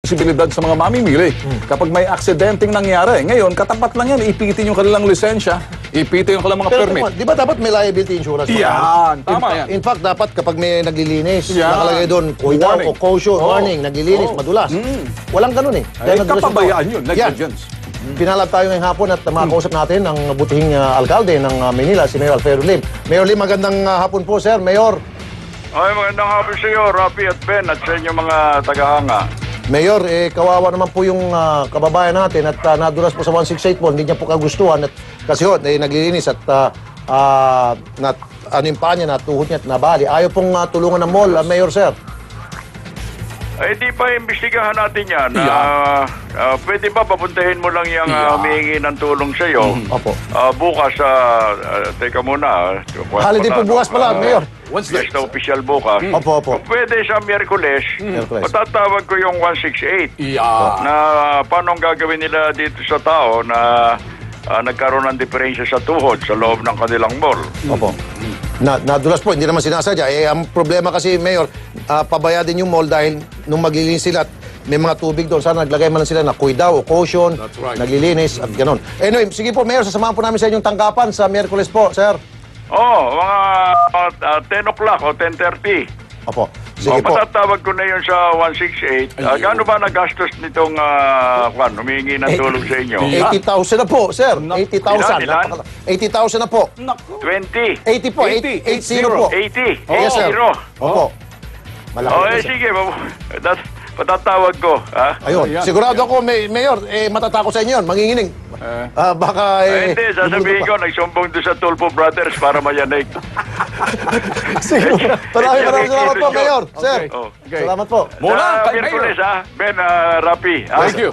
posibilidad sa mga mamimili kapag may aksidenteng nangyari. Ngayon, katapat lang yan, ipitin yung kanilang lisensya, ipitin yung kanilang mga permit. Di ba dapat may liability insurance? Yan, tama yan. In fact, dapat kapag may naglilinis, Yan. nakalagay doon, Warning. o caution, warning, naglilinis, madulas. Walang ganun eh. Ay, nadulas kapabayaan ito. yun, negligence. Pinalab tayo ngayong hapon at makakausap natin ang butihing alkalde ng Manila, si Mayor Alfredo Lim. Mayor Lim, magandang hapon po, sir. Mayor. Ay, magandang hapon sa iyo, Rafi at Ben, at sa inyong mga tagahanga. Mayor, kawawa naman po yung kababayan natin at nadulas po sa 168 po, hindi niya po kagustuhan at kasi naglilinis at ano yung paa niya, natuhod niya at nabali. Ayaw pong tulungan ng mall, Mayor, sir. Ay, di pa imbestigahan natin yan. Pwede ba papuntahin mo lang yung humihingi ng tulong sa iyo? Opo. Bukas, teka muna. Holiday po bukas pala, Mayor. Wednesday. Basta official bukas. Opo, opo. Pwede sa Miyerkules, matatawag ko yung 168 na paano ang gagawin nila dito sa tao na nagkaroon ng diferensya sa tuhod sa loob ng kanilang mall. Opo. Nadulas po, hindi naman sinasadya. Ang problema kasi, Mayor, pabayadin yung mall dahil nung maglilinis sila at may mga tubig doon, sana naglagay man lang sila na kuidaw o caution, naglilinis at gano'n. Anyway, sige po, Mayor, sasamahan po namin sa inyong tanggapan sa Miyerkules po, sir. Mga 10 o'clock o 10:30. Opo. Sige po. Matatawag ko na yun sa 168. Gaano ba nagastos nitong humihingi ng tulong sa inyo? 80,000 na po, sir. 80,000. Ilan? 80,000 na po. 20. 80 po. 80 po. 80. Yes, sir. 80. Opo. Malaki. Sige. Patatawag ko. Ayun. Sigurado ako, Mayor, matatakot sa inyo yun. Manginginig. Baka Hindi, sasabihin ko, nagsumbong doon sa Tulpo Brothers para mayanig. Sige. Maraming salamat po, Mayor. Sir. Salamat po. Mula kay Mayor. Miyerkules, Ben, Rapi. Thank you.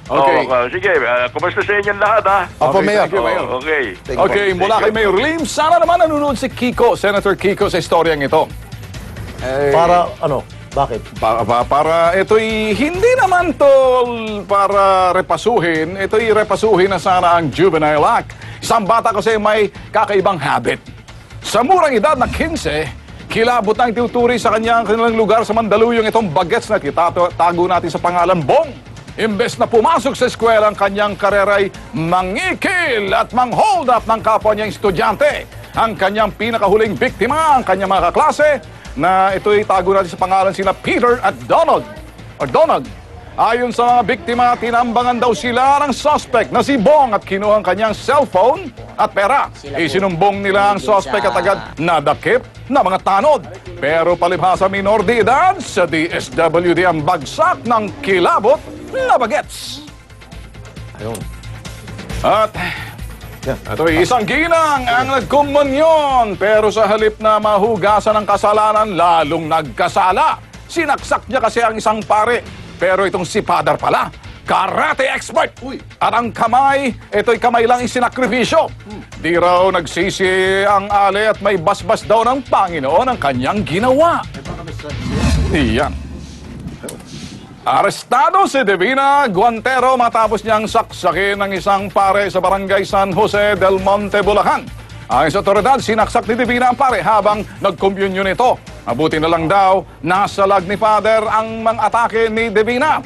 Okay. Sige, kumusta sa inyong lahat, ha? Opo, Mayor. Thank you, Mayor. Okay. Okay, mula kay Mayor Lim, sana naman nanonood si Kiko, Senator Kiko, sa istoryang ito. Para, ano, bakit? Para ito'y hindi naman to para repasuhin, ito'y repasuhin na sana ang Juvenile Act. Isang bata kasi may kakaibang habit. Sa murang edad na 15, kilabot na ang tiuturi sa kanilang lugar sa Mandaluyong itong bagets na tago natin sa pangalan Bong. Imbes na pumasok sa eskwela, ang kanyang kareray mangikil at mang-hold up ng kapwa niyang estudyante. Ang kanyang pinakahuling biktima, ang kanyang mga kaklase, na ito'y tago natin sa pangalan sila Peter at Donald. Ayon sa mga biktima, tinambangan daw sila ng suspect na si Bong at kinuha ang kanyang cellphone at pera. Isinumbong nila ang suspect at agad nadakip na mga tanod. Pero palibhasa minor de edad, sa DSWD ang bagsak ng kilabot na bagets. Ayun. At ito'y isang ginang ang nagkumunyon, pero sa halip na mahugasan ng kasalanan, lalong nagkasala. Sinaksak niya kasi ang isang pare, pero itong si Father pala, karate expert. At ang kamay, ito'y kamay lang isinakripisyo. Di raw nagsisi ang ale at may basbas daw ng Panginoon ang kanyang ginawa. Iyan. Arestado si Divina Guantero matapos niyang saksakin ng isang pare sa barangay San Jose del Monte, Bulacan. Ayon sa otoridad, sinaksak ni Divina ang pare habang nag-communion ito. Mabuti na lang daw, nasalag ni Father ang mga atake ni Divina.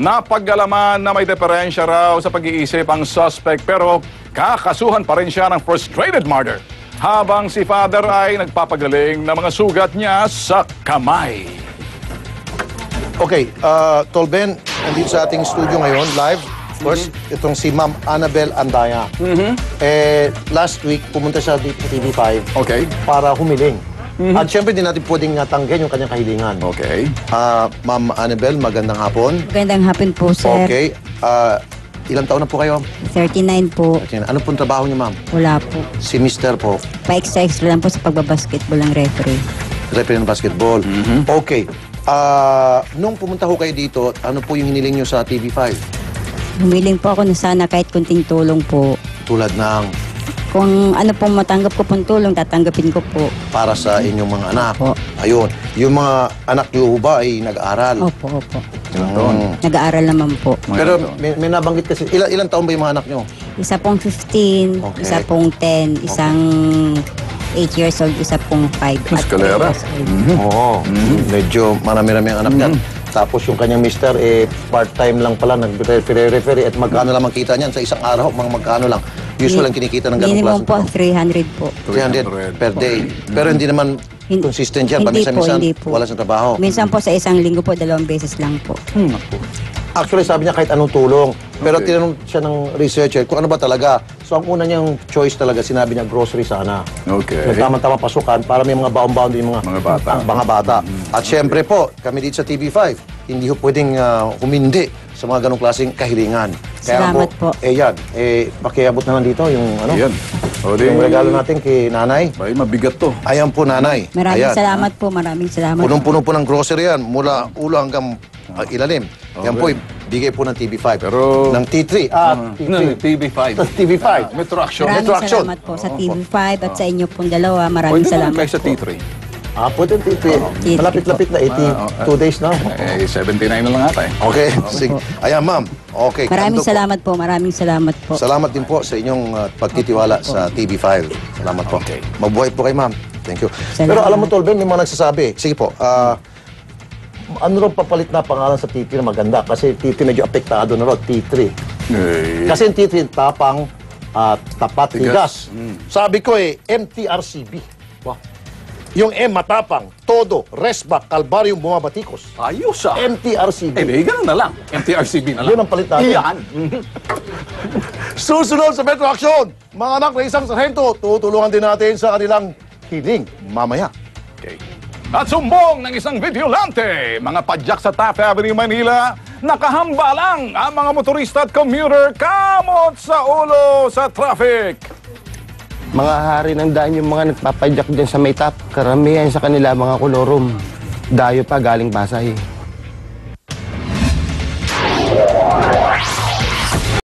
Napaggalaman na may diferensya raw sa pag-iisip ang suspect, pero kakasuhan pa rin siya ng frustrated murder. Habang si Father ay nagpapagaling ng mga sugat niya sa kamay. Okay, Tolben, nandito sa ating studio ngayon, live. First, itong si Ma'am Annabel Andaya. Last week, pumunta siya dito sa TV5 para humiling. At syempre, di natin pwedeng tanggihan yung kanyang kahilingan. Okay. Ma'am Annabel, magandang hapon. Magandang hapon po, sir. Okay. Ilang taon na po kayo? 39 po. Ano pong trabaho niyo, ma'am? Wala po. Si Mr. po? Pa-extra lang po sa pagbabasketball ng referee. Referee ng basketball. Okay. Nung pumunta ho kayo dito, ano po yung hiniling nyo sa TV5? Humiling po ako na sana kahit kunting tulong po. Tulad ng Kung ano pong matanggap ko pong tulong, tatanggapin ko po. para sa inyong mga anak. Opo. Ayun. Yung mga anak nyo ba ay nag-aaral? Opo, opo. Mm. Nag-aaral naman po. Pero may nabanggit kasi, ilang taon ba yung mga anak nyo? Isa pong 15, Okay. isa pong 10, isang 8 years old, isa pong 5 at 3 Eskalera. years old. Oo. Medyo marami-rami ang anak yan. Tapos yung kanyang mister, part-time lang pala, nag-referee. At magkano lang ang kita niyan sa isang araw, mga magkano lang. Usual ang kinikita ng ganong Minimum klaseng po, 300 po. 300 per day. Pero hindi naman consistent yan. Hindi po, Paminsan-minsan, hindi po. wala sa trabaho. Minsan po sa isang linggo po, 2 beses lang po. Actually, sabi niya kahit anong tulong. Pero Okay. tinanong siya ng researcher kung ano ba talaga. So, ang una niyang choice talaga, sinabi niya, grocery sana. Okay. Nagtama-tama pasukan para may mga baon-baon din yung Mga bata. Mga bata. At syempre po, kami dito sa TV5, hindi ho pwedeng humindi sa mga ganong klaseng kahilingan. Salamat po. Yan. Pakiabot naman dito yung ano. Ayan. O, di, Yung regalo natin kay nanay. Bay, mabigat to. Ayan po, nanay. Maraming Ayan. salamat po, maraming salamat. Punong-puno po ng grocery yan, mula ulo hanggang ilalim. Yan po, bigay po ng TV5. Pero- ng T3. TV5. TV5. Metro Action. Maraming Metro Action. salamat po sa TV5 at sa inyo pong dalawa. Maraming Pwede naman salamat kayo sa po. T3. Pwede yung T3. T3 Malapit-lapit na, 82 days na. 79 na lang ata eh. Okay, sige. Ayan, ma'am. Okay. Maraming kanto po. salamat po, maraming salamat po. Salamat din po sa inyong pagtitiwala sa TV5. Salamat po. Okay. Mabuhay po kay ma'am. Thank you. Salamat. Pero alam mo, Tolben, may mga nagsasabi. Sige po, ano raw papalit na pangalan sa T3 na maganda? Kasi T3 medyo apektado na raw, T3. Kasi yung T3, tapang, tapat, Tigas. tigas. Sabi ko MTRCB. Yung M, matapang, todo, resback, kalbaryong bumabatikos. Ayos ah. MTRCB. Di ganun na lang. MTRCB na lang. Yun ang palit natin. Yan. Susunod sa Metro Action, mga anak na isang sarhento, tutulungan din natin sa kanilang hiling mamaya. Okay. At sumbong ng isang videolante, mga padyak sa Taft Avenue, Manila, nakahamba lang ang mga motorista at commuter kamot sa ulo sa traffic. Mga hari ng daan yung mga nagpapadyak dyan sa may top. Karamihan sa kanila mga kolorum. Dayo pa galing Pasay.